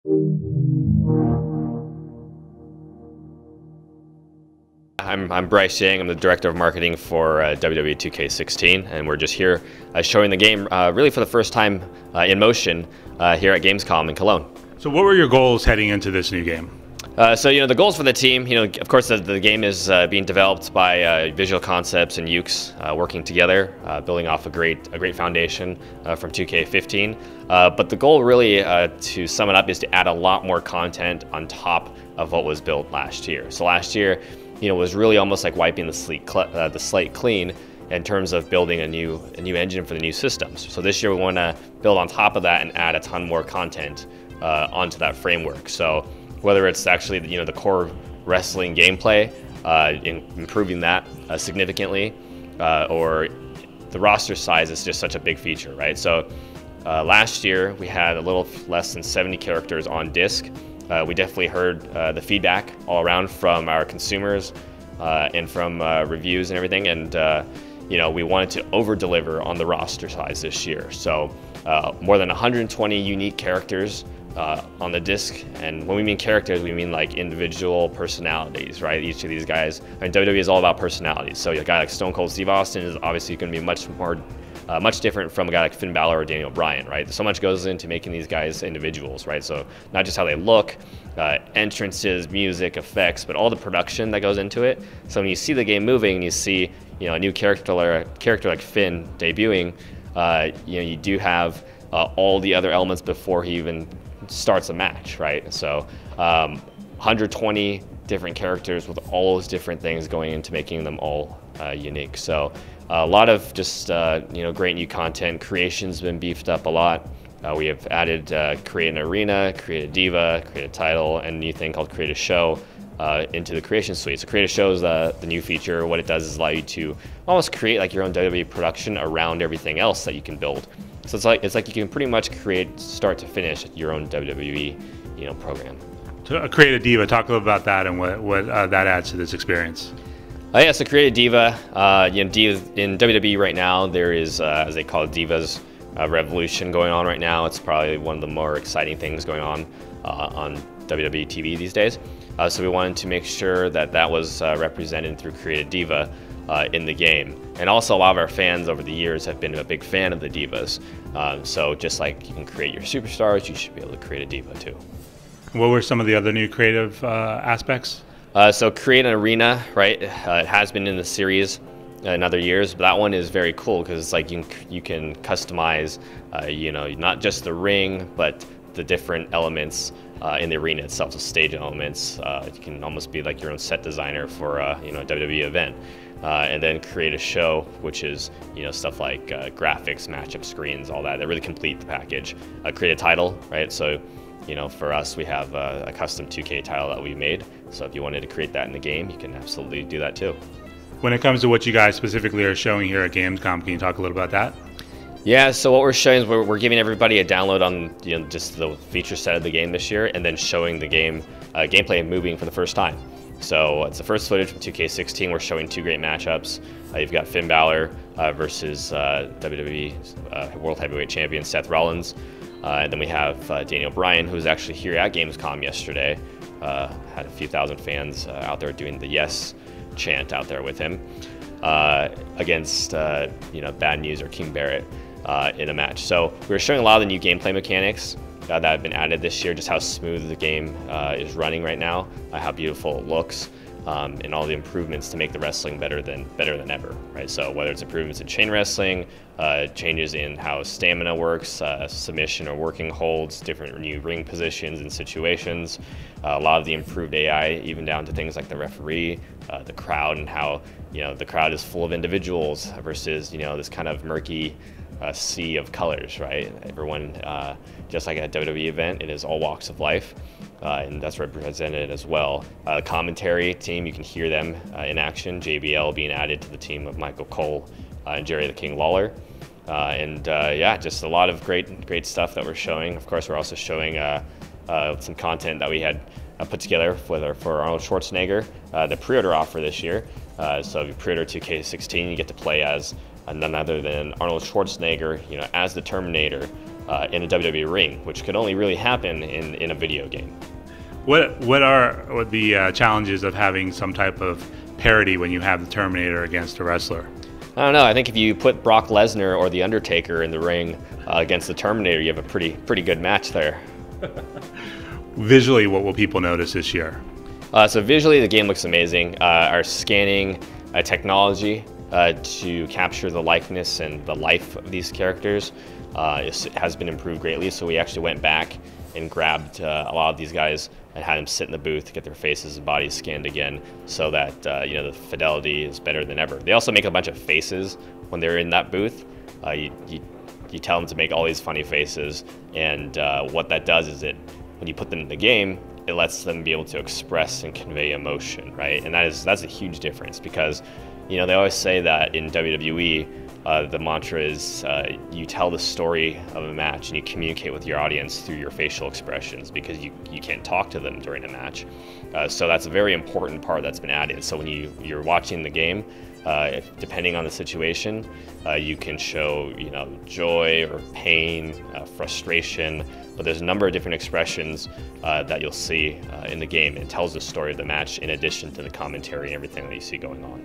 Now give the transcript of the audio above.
I'm Bryce Yang. I'm the Director of Marketing for WWE 2K16, and we're just here showing the game really for the first time in motion here at Gamescom in Cologne. So what were your goals heading into this new game? So the goals for the team, of course the game is being developed by Visual Concepts and Yuke working together, building off a great foundation from 2K15. But the goal really, to sum it up, is to add a lot more content on top of what was built last year. So last year, was really almost like wiping the slate clean in terms of building a new engine for the new systems. So this year we want to build on top of that and add a ton more content onto that framework. So whether it's actually the core wrestling gameplay, improving that significantly, or the roster size is just such a big feature, right? So last year we had a little less than 70 characters on disc. We definitely heard the feedback all around from our consumers and from reviews and everything, and we wanted to over-deliver on the roster size this year. So more than 120 unique characters on the disc, and when we mean characters, we mean like individual personalities, right? Each of these guys, WWE is all about personalities. So a guy like Stone Cold Steve Austin is obviously going to be much different from a guy like Finn Balor or Daniel Bryan, right? So much goes into making these guys individuals, right? So not just how they look, entrances, music, effects, but all the production that goes into it. So when you see the game moving and you see, a new character like Finn debuting, you do have all the other elements before he even starts a match, right? So 120 different characters with all those different things going into making them all unique. So a lot of just great new content. Creation's been beefed up a lot. We have added create an arena, create a diva, create a title, and a new thing called create a show into the creation suite. So create a show is the new feature. What it does is allow you to almost create like your own WWE production around everything else that you can build. So it's like you can pretty much create start to finish your own WWE program. To create a diva, talk a little about that and what that adds to this experience. Yeah, so create a diva. Divas in WWE right now, there is, as they call it, Divas revolution going on right now. It's probably one of the more exciting things going on WWE TV these days. So we wanted to make sure that was represented through Create a Diva in the game. And also a lot of our fans over the years have been a big fan of the Divas. So just like you can create your superstars, you should be able to create a Diva too. What were some of the other new creative aspects? So create an arena, right? It has been in the series in other years, but that one is very cool because it's like you can customize, not just the ring, but the different elements in the arena itself, so stage elements. You can almost be like your own set designer for a WWE event. And then create a show, which is stuff like graphics, matchup screens, all that really complete the package. Create a title, right? So for us, we have a custom 2K title that we made. So if you wanted to create that in the game, you can absolutely do that too. When it comes to what you guys specifically are showing here at Gamescom, can you talk a little about that? Yeah, so what we're showing is we're giving everybody a download on just the feature set of the game this year, and then showing the game gameplay moving for the first time. So it's the first footage from 2K16. We're showing two great matchups. You've got Finn Balor versus WWE World Heavyweight Champion Seth Rollins. And then we have Daniel Bryan, who was actually here at Gamescom yesterday. Had a few thousand fans out there doing the yes chant out there with him against Bad News or King Barrett in a match. So we were showing a lot of the new gameplay mechanics that have been added this year, just how smooth the game is running right now, how beautiful it looks, and all the improvements to make the wrestling better than ever, right? So whether it's improvements in chain wrestling, changes in how stamina works, submission or working holds, different new ring positions and situations, a lot of the improved AI, even down to things like the referee, the crowd, and how the crowd is full of individuals versus this kind of murky sea of colors, right? Everyone, just like at a WWE event, it is all walks of life, and that's represented as well. The commentary team, you can hear them in action. JBL being added to the team of Michael Cole and Jerry the King Lawler. Yeah, just a lot of great stuff that we're showing. Of course, we're also showing some content that we had put together for Arnold Schwarzenegger, the pre-order offer this year. So if you pre-order 2K16, you get to play as none other than Arnold Schwarzenegger, as the Terminator, in a WWE ring, which could only really happen in a video game. What are the challenges of having some type of parity when you have the Terminator against a wrestler? I don't know. I think if you put Brock Lesnar or The Undertaker in the ring against the Terminator, you have a pretty good match there. Visually, what will people notice this year? So visually, the game looks amazing. Our scanning technology to capture the likeness and the life of these characters has been improved greatly. So we actually went back and grabbed a lot of these guys and had them sit in the booth to get their faces and bodies scanned again, so that the fidelity is better than ever. They also make a bunch of faces when they're in that booth. You tell them to make all these funny faces, and what that does is when you put them in the game, it lets them be able to express and convey emotion, right? And that's a huge difference, because they always say that in WWE, the mantra is you tell the story of a match and you communicate with your audience through your facial expressions, because you can't talk to them during a match. So that's a very important part that's been added. So when you're watching the game, depending on the situation, you can show joy or pain, frustration, but there's a number of different expressions that you'll see in the game. It tells the story of the match in addition to the commentary and everything that you see going on.